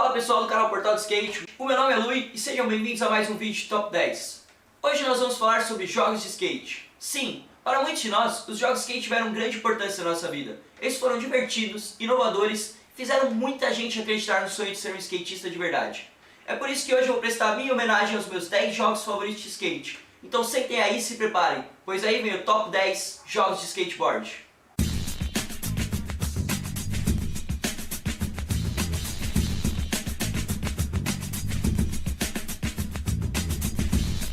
Fala pessoal do canal Portal de Skate, o meu nome é Lui e sejam bem-vindos a mais um vídeo de Top 10. Hoje nós vamos falar sobre jogos de skate. Sim, para muitos de nós, os jogos de skate tiveram grande importância na nossa vida. Eles foram divertidos, inovadores, fizeram muita gente acreditar no sonho de ser um skatista de verdade. É por isso que hoje eu vou prestar a minha homenagem aos meus 10 jogos favoritos de skate. Então sentem aí e se preparem, pois aí vem o Top 10 jogos de skateboard.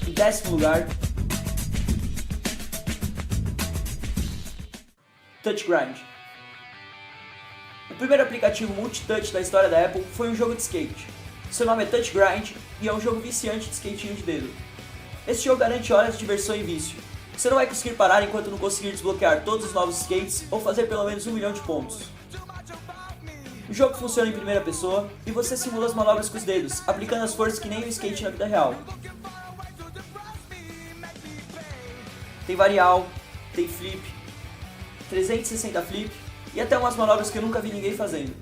Em décimo lugar, Touch Grind. O primeiro aplicativo multi-touch da história da Apple foi um jogo de skate. Seu nome é Touch Grind e é um jogo viciante de skatinho de dedo. Esse jogo garante horas de diversão e vício. Você não vai conseguir parar enquanto não conseguir desbloquear todos os novos skates ou fazer pelo menos 1 milhão de pontos. O jogo funciona em primeira pessoa e você simula as manobras com os dedos, aplicando as forças que nem o skate na vida real. Tem varial, tem flip, 360 flip e até umas manobras que eu nunca vi ninguém fazendo.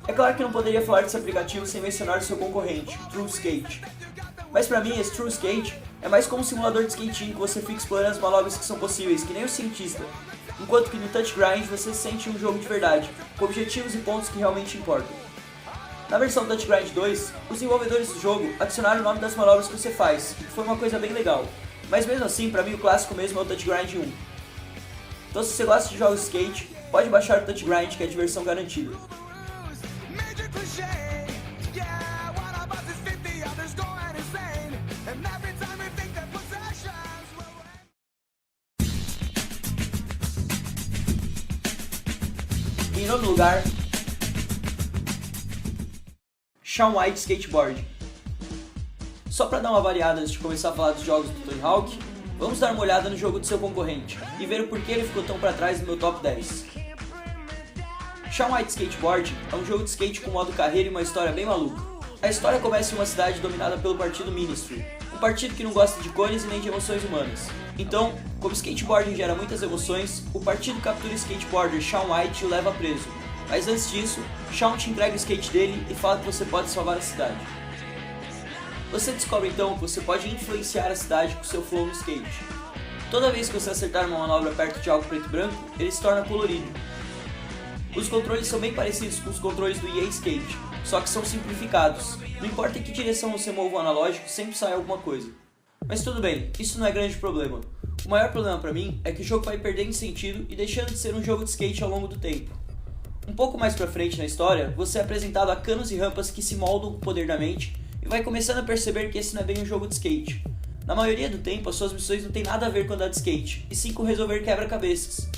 É claro que não poderia falar desse aplicativo sem mencionar o seu concorrente, True Skate. Mas pra mim, esse True Skate é mais como um simulador de skating que você fica explorando as manobras que são possíveis, que nem o cientista. Enquanto que no Touch Grind você sente um jogo de verdade, com objetivos e pontos que realmente importam. Na versão Touch Grind 2, os desenvolvedores do jogo adicionaram o nome das manobras que você faz, o que foi uma coisa bem legal. Mas mesmo assim, pra mim o clássico mesmo é o Touch Grind 1. Então se você gosta de jogos de skate, pode baixar o Touch Grind que é diversão garantida. Em nono lugar, Shaun White Skateboard. Só para dar uma variada antes de começar a falar dos jogos do Tony Hawk, vamos dar uma olhada no jogo do seu concorrente e ver o porquê ele ficou tão para trás no meu top 10. Shaun White Skateboard é um jogo de skate com modo carreira e uma história bem maluca. A história começa em uma cidade dominada pelo partido Ministry, um partido que não gosta de cores e nem de emoções humanas. Então, como skateboarding gera muitas emoções, o partido captura o skateboarder Shaun White e o leva preso. Mas antes disso, Shaun te entrega o skate dele e fala que você pode salvar a cidade. Você descobre então que você pode influenciar a cidade com seu flow no skate. Toda vez que você acertar uma manobra perto de algo preto e branco, ele se torna colorido. Os controles são bem parecidos com os controles do EA Skate, só que são simplificados. Não importa em que direção você mova o analógico, sempre sai alguma coisa. Mas tudo bem, isso não é grande problema. O maior problema pra mim é que o jogo vai perdendo sentido e deixando de ser um jogo de skate ao longo do tempo. Um pouco mais pra frente na história, você é apresentado a canos e rampas que se moldam com o poder da mente e vai começando a perceber que esse não é bem um jogo de skate. Na maioria do tempo, as suas missões não têm nada a ver com andar de skate, e sim com resolver quebra-cabeças.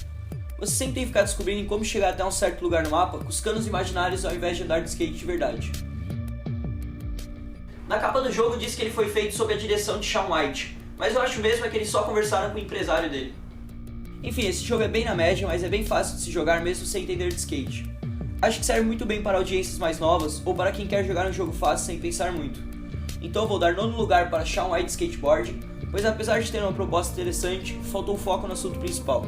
Você sempre tem que ficar descobrindo como chegar até um certo lugar no mapa com os canos imaginários ao invés de andar de skate de verdade. Na capa do jogo diz que ele foi feito sob a direção de Shaun White, mas eu acho mesmo é que eles só conversaram com o empresário dele. Enfim, esse jogo é bem na média, mas é bem fácil de se jogar mesmo sem entender de skate. Acho que serve muito bem para audiências mais novas ou para quem quer jogar um jogo fácil sem pensar muito. Então eu vou dar nono lugar para Shaun White Skateboard, pois apesar de ter uma proposta interessante, faltou foco no assunto principal.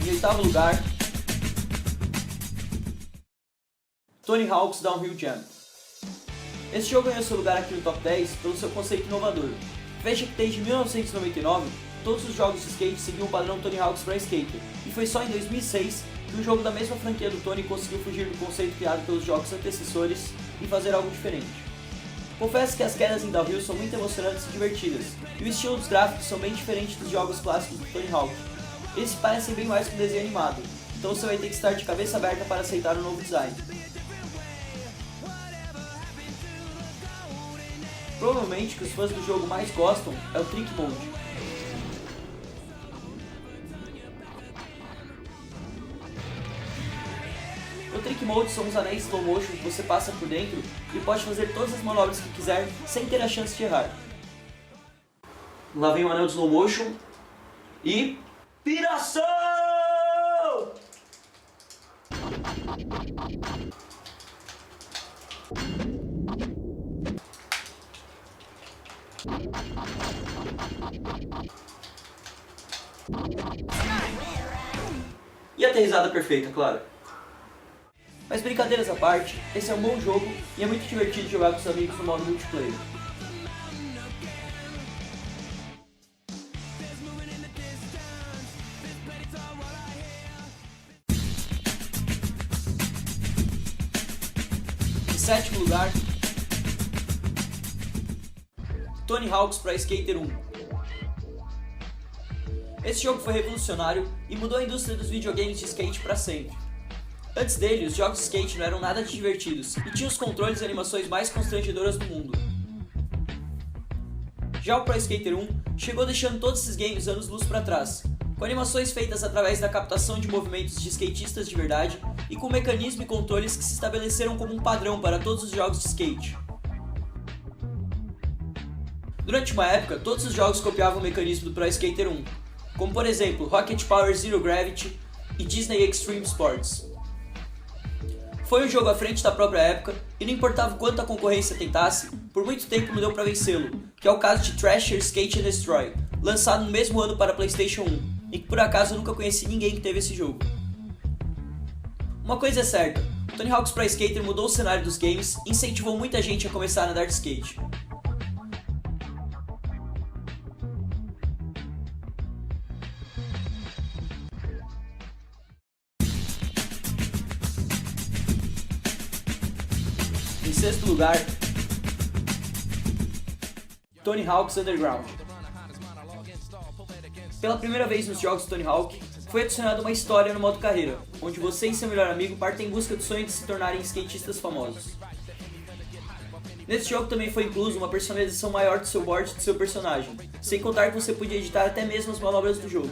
Em oitavo lugar, Tony Hawk's Downhill Jam. Esse jogo ganhou seu lugar aqui no top 10 pelo seu conceito inovador. Veja que desde 1999, todos os jogos de skate seguiam o padrão Tony Hawk's Pro Skater, e foi só em 2006 que um jogo da mesma franquia do Tony conseguiu fugir do conceito criado pelos jogos antecessores e fazer algo diferente. Confesso que as quedas em downhill são muito emocionantes e divertidas, e o estilo dos gráficos são bem diferentes dos jogos clássicos do Tony Hawk. Eles se parecem bem mais com desenho animado, então você vai ter que estar de cabeça aberta para aceitar o novo design. Provavelmente o que os fãs do jogo mais gostam é o Trick Mode. O Trick Mode são os anéis slow motion que você passa por dentro e pode fazer todas as manobras que quiser sem ter a chance de errar. Lá vem o anel de slow motion e... Piração! E a ter risada perfeita, claro. Mas brincadeiras à parte, esse é um bom jogo e é muito divertido jogar com os amigos no modo multiplayer. Em sétimo lugar, Tony Hawk's Pro Skater 1. Esse jogo foi revolucionário e mudou a indústria dos videogames de skate para sempre. Antes dele, os jogos de skate não eram nada de divertidos e tinham os controles e animações mais constrangedoras do mundo. Já o Pro Skater 1 chegou deixando todos esses games anos-luz para trás, com animações feitas através da captação de movimentos de skatistas de verdade e com mecanismos e controles que se estabeleceram como um padrão para todos os jogos de skate. Durante uma época, todos os jogos copiavam o mecanismo do Pro Skater 1, como por exemplo Rocket Power Zero Gravity e Disney Extreme Sports. Foi um jogo à frente da própria época e não importava o quanto a concorrência tentasse, por muito tempo não deu para vencê-lo, que é o caso de Thrasher Skate and Destroy, lançado no mesmo ano para PlayStation 1, e que por acaso eu nunca conheci ninguém que teve esse jogo. Uma coisa é certa, Tony Hawk's Pro Skater mudou o cenário dos games e incentivou muita gente a começar a andar de skate. Em sexto lugar, Tony Hawk's Underground. Pela primeira vez nos jogos de Tony Hawk, foi adicionada uma história no modo carreira, onde você e seu melhor amigo partem em busca do sonho de se tornarem skatistas famosos. Nesse jogo também foi incluso uma personalização maior do seu board e do seu personagem, sem contar que você podia editar até mesmo as manobras do jogo.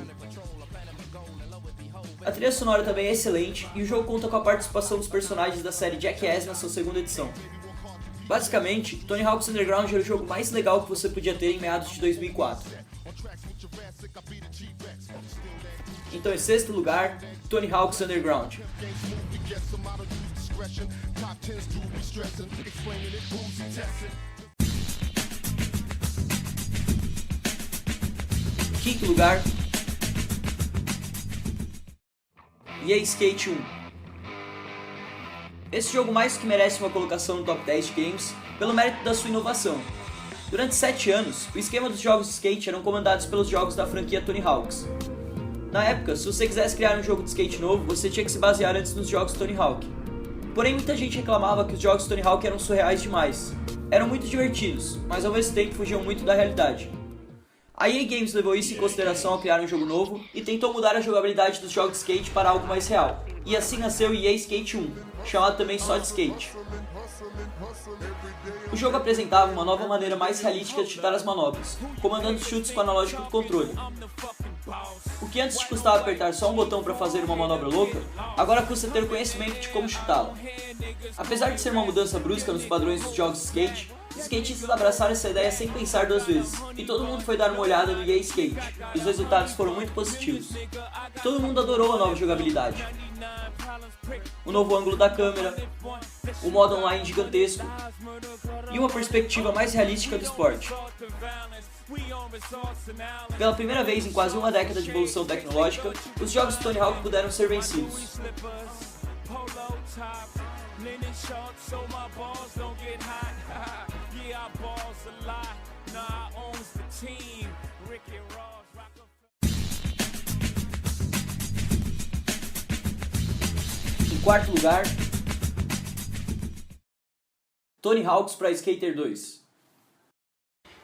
A trilha sonora também é excelente e o jogo conta com a participação dos personagens da série Jackass na sua segunda edição. Basicamente, Tony Hawk's Underground era o jogo mais legal que você podia ter em meados de 2004. Então, em sexto lugar, Tony Hawk's Underground. Quinto lugar, EA Skate 1. Esse jogo mais que merece uma colocação no top 10 de games pelo mérito da sua inovação. Durante 7 anos, o esquema dos jogos de skate eram comandados pelos jogos da franquia Tony Hawk's. Na época, se você quisesse criar um jogo de skate novo, você tinha que se basear antes nos jogos Tony Hawk. Porém, muita gente reclamava que os jogos Tony Hawk eram surreais demais. Eram muito divertidos, mas ao mesmo tempo fugiam muito da realidade. A EA Games levou isso em consideração ao criar um jogo novo e tentou mudar a jogabilidade dos jogos de skate para algo mais real. E assim nasceu EA Skate 1, chamado também só de skate. O jogo apresentava uma nova maneira mais realística de chutar as manobras, comandando chutes com o analógico do controle. O que antes te custava apertar só um botão para fazer uma manobra louca, agora custa ter o conhecimento de como chutá-la. Apesar de ser uma mudança brusca nos padrões dos jogos de skate, os skatistas abraçaram essa ideia sem pensar duas vezes, e todo mundo foi dar uma olhada no EA Skate, e os resultados foram muito positivos. Todo mundo adorou a nova jogabilidade. O novo ângulo da câmera, o modo online gigantesco e uma perspectiva mais realística do esporte. Pela primeira vez em quase uma década de evolução tecnológica, os jogos de Tony Hawk puderam ser vencidos. Em quarto lugar, Tony Hawk's Pro Skater 2.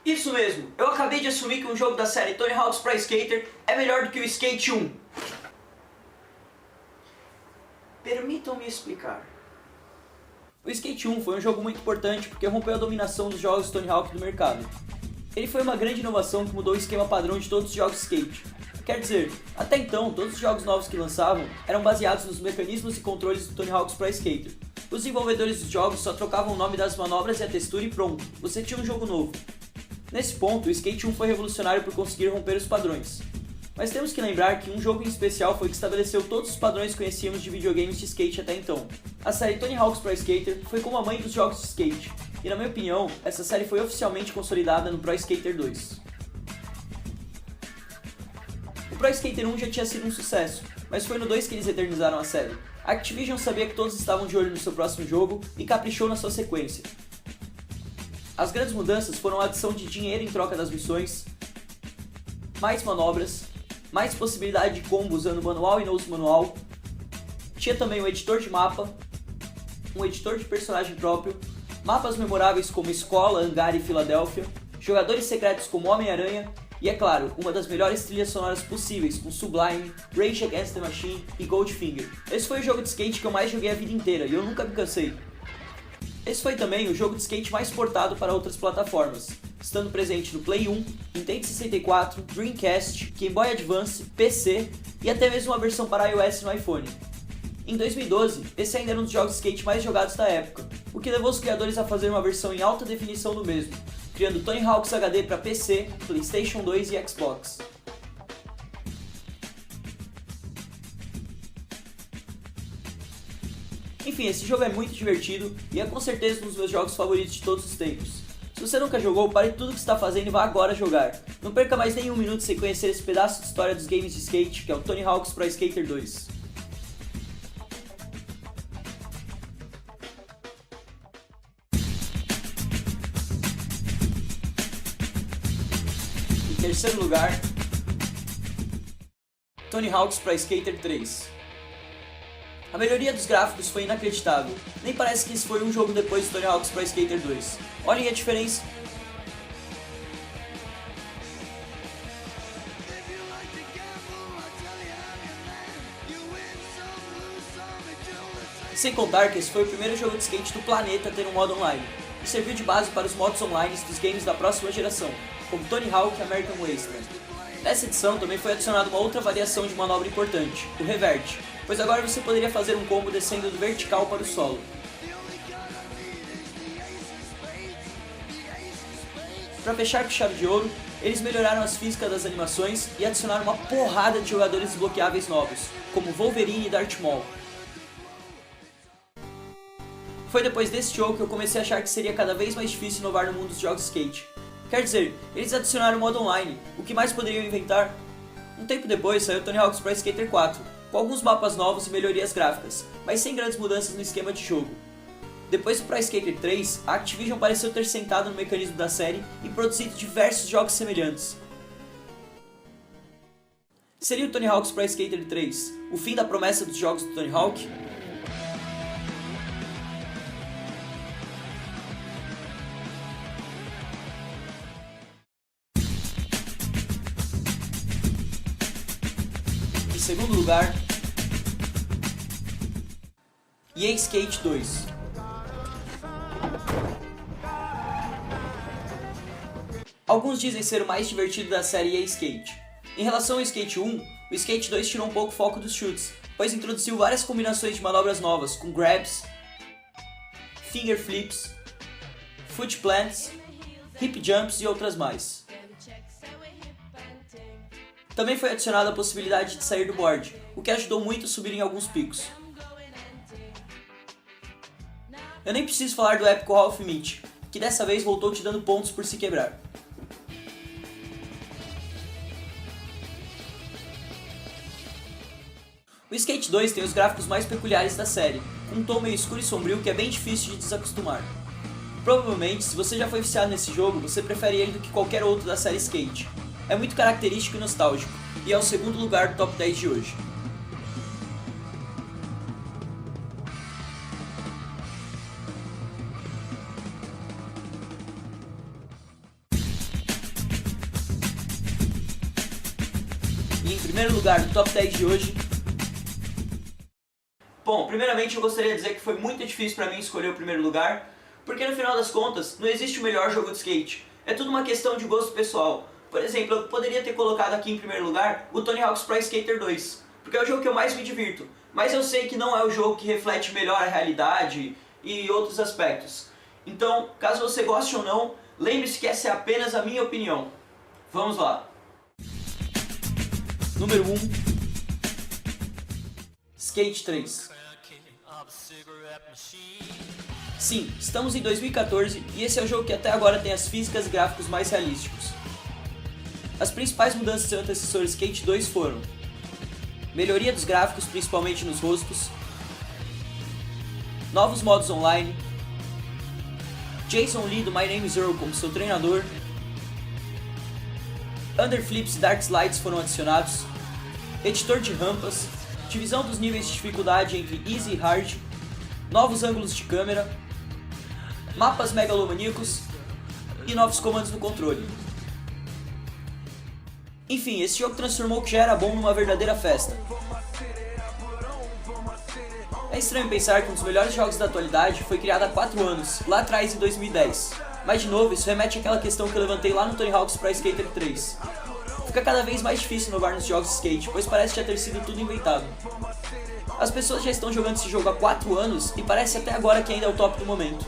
Isso mesmo, eu acabei de assumir que um jogo da série Tony Hawk's Pro Skater é melhor do que o Skate 1. Permitam-me explicar. O Skate 1 foi um jogo muito importante porque rompeu a dominação dos jogos Tony Hawk do mercado. Ele foi uma grande inovação que mudou o esquema padrão de todos os jogos de skate. Quer dizer, até então, todos os jogos novos que lançavam eram baseados nos mecanismos e controles do Tony Hawk's Pro Skater. Os desenvolvedores dos jogos só trocavam o nome das manobras e a textura e pronto, você tinha um jogo novo. Nesse ponto, o Skate 1 foi revolucionário por conseguir romper os padrões. Mas temos que lembrar que um jogo em especial foi que estabeleceu todos os padrões que conhecíamos de videogames de skate até então. A série Tony Hawk's Pro Skater foi como a mãe dos jogos de skate, e na minha opinião, essa série foi oficialmente consolidada no Pro Skater 2. O Pro Skater 1 já tinha sido um sucesso, mas foi no 2 que eles eternizaram a série. A Activision sabia que todos estavam de olho no seu próximo jogo e caprichou na sua sequência. As grandes mudanças foram a adição de dinheiro em troca das missões, mais manobras, mais possibilidade de combo usando manual e nose manual, tinha também um editor de mapa, um editor de personagem próprio, mapas memoráveis como Escola, Hangar e Filadélfia, jogadores secretos como Homem-Aranha e, é claro, uma das melhores trilhas sonoras possíveis com Sublime, Rage Against the Machine e Goldfinger. Esse foi o jogo de skate que eu mais joguei a vida inteira e eu nunca me cansei. Esse foi também o jogo de skate mais portado para outras plataformas, estando presente no Play 1, Nintendo 64, Dreamcast, Game Boy Advance, PC e até mesmo uma versão para iOS no iPhone. Em 2012, esse ainda era um dos jogos de skate mais jogados da época, o que levou os criadores a fazer uma versão em alta definição do mesmo, criando Tony Hawk's HD para PC, PlayStation 2 e Xbox. Enfim, esse jogo é muito divertido e é com certeza um dos meus jogos favoritos de todos os tempos. Se você nunca jogou, pare tudo o que está fazendo e vá agora jogar. Não perca mais nenhum minuto sem conhecer esse pedaço de história dos games de skate, que é o Tony Hawk's Pro Skater 2. Em terceiro lugar, Tony Hawk's Pro Skater 3. A melhoria dos gráficos foi inacreditável, nem parece que esse foi um jogo depois de Tony Hawk's Pro Skater 2. Olhem a diferença. Sem contar que esse foi o primeiro jogo de skate do planeta a ter um modo online, e serviu de base para os modos online dos games da próxima geração, como Tony Hawk e American Wasteland. Nessa edição também foi adicionada uma outra variação de manobra importante, o revert, pois agora você poderia fazer um combo descendo do vertical para o solo. Para fechar com chave de ouro, eles melhoraram as físicas das animações e adicionaram uma porrada de jogadores desbloqueáveis novos, como Wolverine e Darth Maul. Foi depois desse jogo que eu comecei a achar que seria cada vez mais difícil inovar no mundo dos jogos de skate. Quer dizer, eles adicionaram o modo online, o que mais poderiam inventar? Um tempo depois saiu Tony Hawk's Pro Skater 4, com alguns mapas novos e melhorias gráficas, mas sem grandes mudanças no esquema de jogo. Depois do Pro Skater 3, a Activision pareceu ter sentado no mecanismo da série e produzido diversos jogos semelhantes. Seria o Tony Hawk's Pro Skater 3 o fim da promessa dos jogos do Tony Hawk? Em segundo lugar, EA Skate 2. Alguns dizem ser o mais divertido da série EA Skate. Em relação ao Skate 1, o Skate 2 tirou um pouco o foco dos chutes, pois introduziu várias combinações de manobras novas, com grabs, finger flips, foot plants, hip jumps e outras mais. Também foi adicionada a possibilidade de sair do board, o que ajudou muito a subir em alguns picos. Eu nem preciso falar do épico Half Meat, que dessa vez voltou te dando pontos por se quebrar. O Skate 2 tem os gráficos mais peculiares da série, com um tom meio escuro e sombrio que é bem difícil de desacostumar. Provavelmente, se você já foi viciado nesse jogo, você prefere ele do que qualquer outro da série Skate. É muito característico e nostálgico, e é o segundo lugar do top 10 de hoje. E em primeiro lugar do top 10 de hoje... Bom, primeiramente eu gostaria de dizer que foi muito difícil para mim escolher o primeiro lugar, porque no final das contas não existe o melhor jogo de skate, é tudo uma questão de gosto pessoal. Por exemplo, eu poderia ter colocado aqui em primeiro lugar o Tony Hawk's Pro Skater 2, porque é o jogo que eu mais me divirto, mas eu sei que não é o jogo que reflete melhor a realidade e outros aspectos. Então, caso você goste ou não, lembre-se que essa é apenas a minha opinião. Vamos lá. Número 1, Skate 3. Sim, estamos em 2014 e esse é o jogo que até agora tem as físicas e gráficos mais realísticos. As principais mudanças do seu antecessor Skate 2 foram: melhoria dos gráficos, principalmente nos rostos, novos modos online, Jason Lee do My Name is Earl como seu treinador, underflips e dark slides foram adicionados, editor de rampas, divisão dos níveis de dificuldade entre easy e hard, novos ângulos de câmera, mapas megalomaníacos e novos comandos no controle. Enfim, esse jogo transformou o que já era bom numa verdadeira festa. É estranho pensar que um dos melhores jogos da atualidade foi criado há 4 anos, lá atrás em 2010. Mas de novo, isso remete àquela questão que eu levantei lá no Tony Hawk's Pro Skater 3. Fica cada vez mais difícil inovar nos jogos de skate, pois parece já ter sido tudo inventado. As pessoas já estão jogando esse jogo há 4 anos e parece até agora que ainda é o top do momento.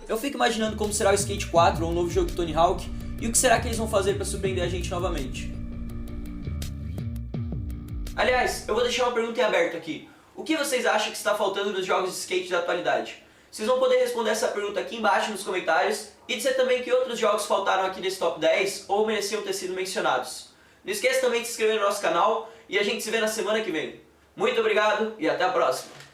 Eu fico imaginando como será o Skate 4 ou um novo jogo de Tony Hawk e o que será que eles vão fazer para surpreender a gente novamente. Aliás, eu vou deixar uma pergunta em aberto aqui. O que vocês acham que está faltando nos jogos de skate da atualidade? Vocês vão poder responder essa pergunta aqui embaixo nos comentários e dizer também que outros jogos faltaram aqui nesse top 10 ou mereciam ter sido mencionados. Não esqueça também de se inscrever no nosso canal e a gente se vê na semana que vem. Muito obrigado e até a próxima!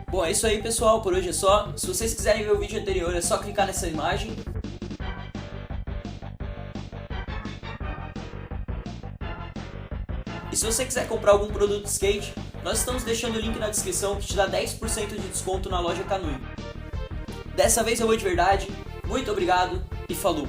Bom, é isso aí pessoal, por hoje é só. Se vocês quiserem ver o vídeo anterior é só clicar nessa imagem. E se você quiser comprar algum produto de skate, nós estamos deixando o link na descrição que te dá 10% de desconto na loja Kanui. Dessa vez eu vou de verdade, muito obrigado e falou!